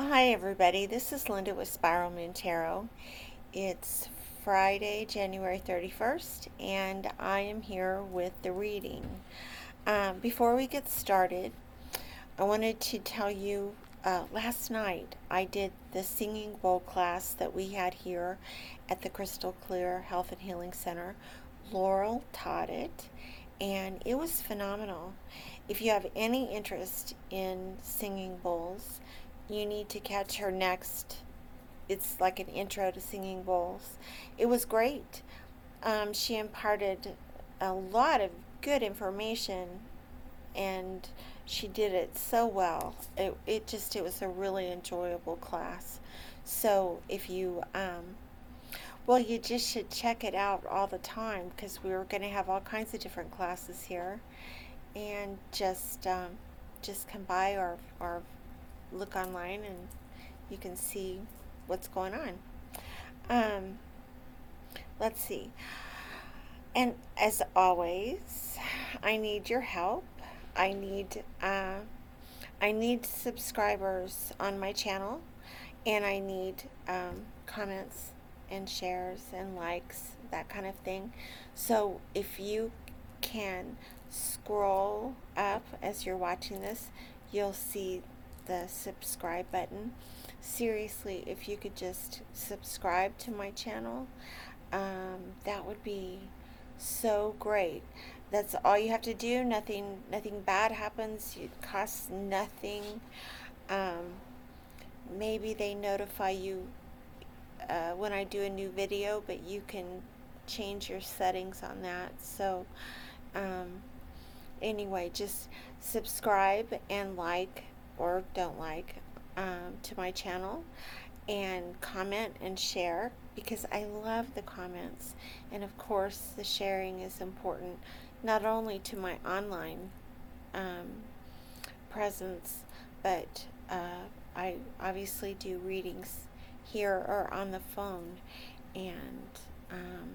Hi, everybody. This is Linda with Spiral Moon Tarot. It's Friday, January 31st, and I am here with the reading. Before we get started, I wanted to tell you last night I did the singing bowl class that we had here at the Crystal Clear Health and Healing Center. Laurel taught it, and it was phenomenal. If you have any interest in singing bowls, you need to catch her next. It's like an intro to singing bowls. It was great. She imparted a lot of good information, and she did it so well. It was a really enjoyable class. So if you well, you just should check it out all the time because we were going to have all kinds of different classes here, and just come by or look online and you can see what's going on. Um, let's see. And as always, I need your help. I need uh, I need subscribers on my channel, and I need comments and shares and likes, that kind of thing. So if you can scroll up as you're watching this, you'll see the subscribe button. Seriously, if you could just subscribe to my channel, that would be so great. That's all you have to do. Nothing bad happens. It costs nothing. Um, Maybe they notify you when I do a new video, but you can change your settings on that. So um, anyway, just subscribe and like or don't like to my channel, and comment and share because I love the comments. And of course, the sharing is important not only to my online um, presence, but I obviously do readings here or on the phone, and um,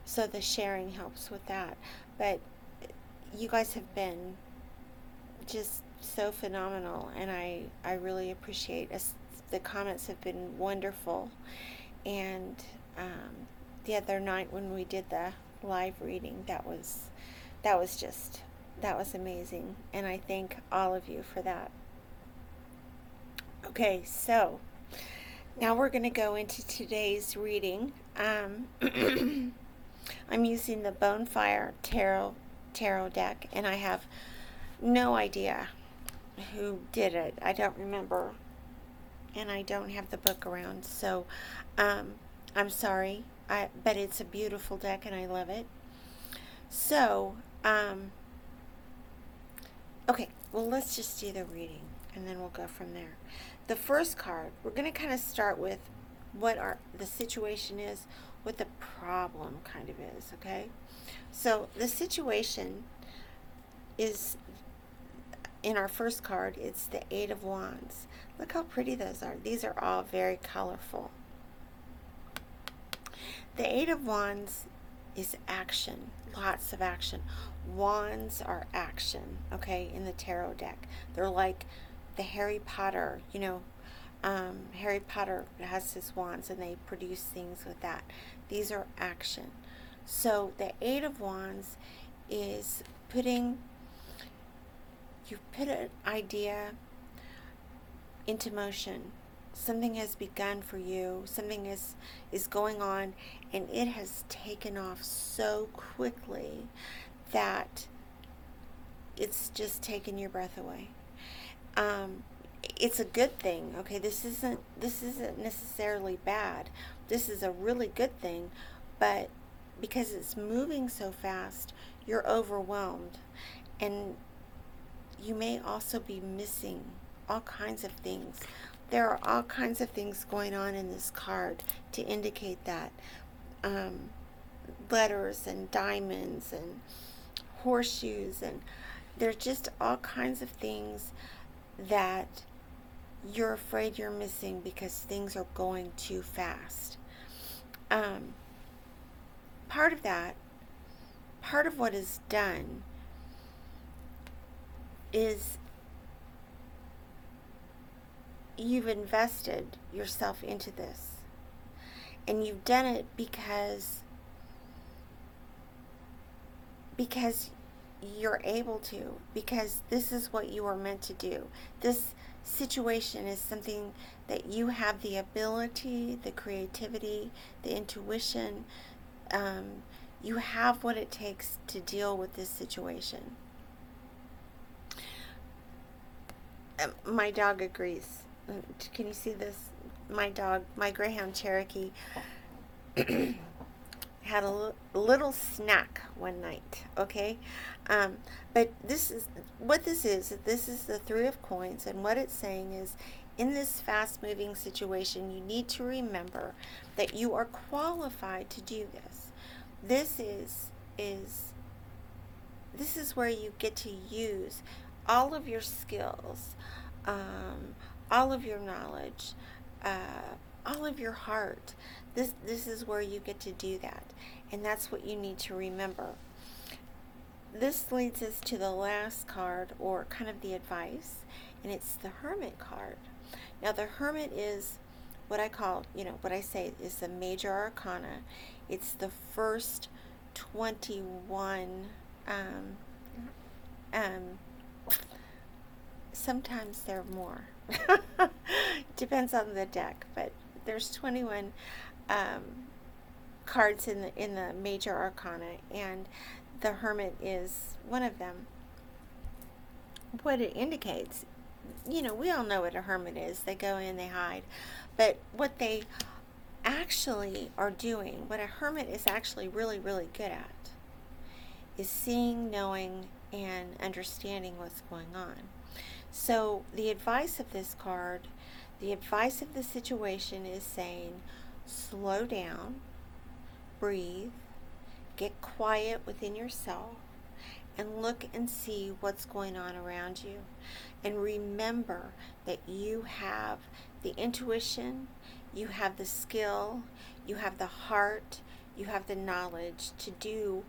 so the sharing helps with that. But you guys have been just so phenomenal, and I really appreciate us. The comments have been wonderful, and the other night when we did the live reading, that was amazing, and I thank all of you for that. Okay, so now we're going to go into today's reading. I'm using the Bonefire Tarot deck, and I have no idea who did it. I don't remember, and I don't have the book around, so um, I'm sorry. But it's a beautiful deck, and I love it. So, okay, well, let's just do the reading, and then we'll go from there. The first card, we're going to kind of start with what the situation is, what the problem kind of is, okay? So the situation is, in our first card, it's the Eight of Wands. Look how pretty those are. These are all very colorful. The Eight of Wands is action, lots of action. Wands are action, okay, in the tarot deck. They're like the Harry Potter, Harry Potter has his wands and they produce things with that. These are action. So the Eight of Wands is you put an idea into motion. Something has begun for you. Something is going on, and it has taken off so quickly that it's just taken your breath away. It's a good thing. Okay, this isn't necessarily bad. This is a really good thing, but because it's moving so fast, you're overwhelmed, and you may also be missing all kinds of things. There are all kinds of things going on in this card to indicate that. Um, Letters and diamonds and horseshoes, and there's just all kinds of things that you're afraid you're missing because things are going too fast. Um, part of what is done is you've invested yourself into this, and you've done it because you're able to, because this is what you are meant to do. This situation is something that you have the ability, the creativity, the intuition. You have what it takes to deal with this situation. My dog agrees. Can you see this? My dog, my Greyhound Cherokee, had a little snack one night, okay? But this is what this is. This is the Three of Coins, and what it's saying is, in this fast-moving situation, you need to remember that you are qualified to do this. This is where you get to use all of your skills, all of your knowledge, all of your heart. This is where you get to do that, and that's what you need to remember. This leads us to the last card, or kind of the advice, and it's the Hermit card. Now, the Hermit is what I call, what I say is the major arcana. It's the first 21. Sometimes there are more. Depends on the deck, but there's 21 cards in the major arcana, and the Hermit is one of them. What it indicates, we all know what a hermit is. They go in, they hide, but what they actually are doing, what a hermit is actually really, really good at, is seeing, knowing, and understanding what's going on. So the advice of this card, the advice of the situation is saying, slow down, breathe, get quiet within yourself, and look and see what's going on around you. And remember that you have the intuition, you have the skill, you have the heart, you have the knowledge to do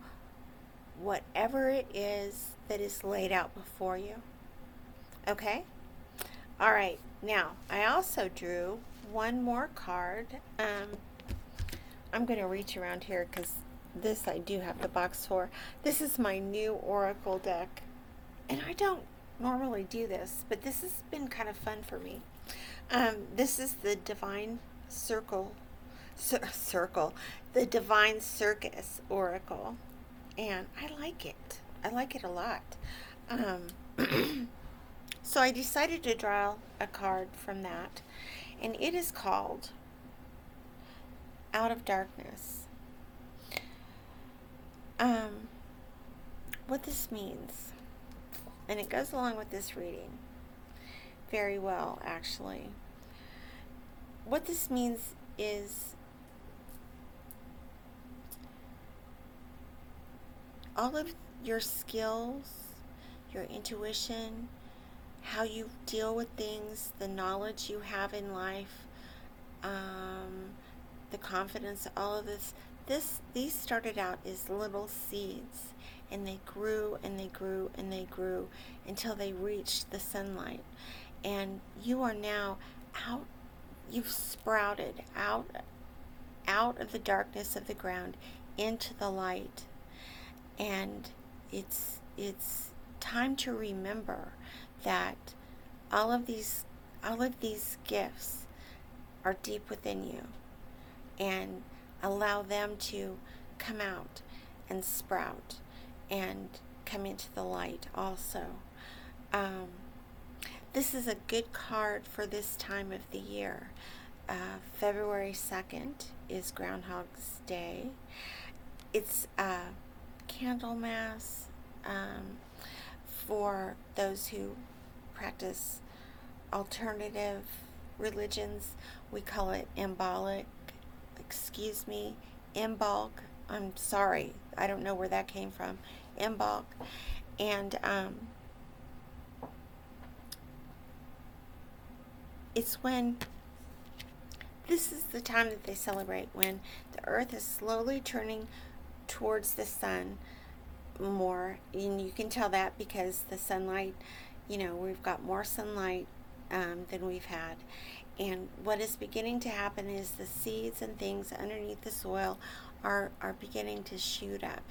whatever it is that is laid out before you. Okay? All right. Now, I also drew one more card. I'm going to reach around here because this I do have the box for. This is my new Oracle deck, and I don't normally do this, but this has been kind of fun for me. This is the Divine the Divine Circus Oracle, and I like it. I like it a lot. So I decided to draw a card from that, and it is called Out of Darkness. What this means, and it goes along with this reading very well, actually. What this means is all of your skills, your intuition, how you deal with things, the knowledge you have in life, the confidence, all of these started out as little seeds, and they grew and they grew and they grew until they reached the sunlight. And you are now out, you've sprouted out of the darkness of the ground into the light. And it's time to remember that all of these gifts are deep within you, and allow them to come out and sprout and come into the light also. This is a good card for this time of the year. February 2nd is Groundhog's Day. It's Candlemas. For those who practice alternative religions, we call it Imbolc. I'm sorry, I don't know where that came from. Imbolc. And it's when this is the time that they celebrate, when the earth is slowly turning towards the sun more, and you can tell that because the sunlight, we've got more sunlight than we've had. And what is beginning to happen is the seeds and things underneath the soil are beginning to shoot up.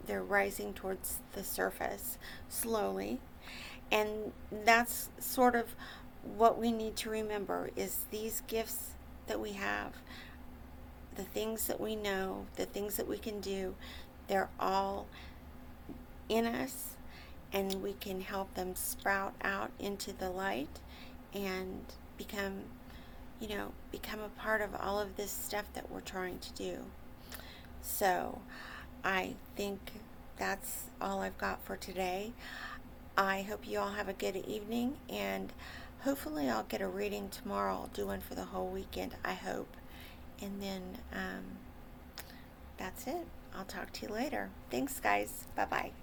They're rising towards the surface slowly. And that's sort of what we need to remember is these gifts that we have, the things that we know, the things that we can do, they're all in us, and we can help them sprout out into the light and become a part of all of this stuff that we're trying to do. So I think that's all I've got for today. I hope you all have a good evening, and hopefully I'll get a reading tomorrow. I'll do one for the whole weekend, I hope. And then that's it. I'll talk to you later. Thanks, guys. Bye-bye.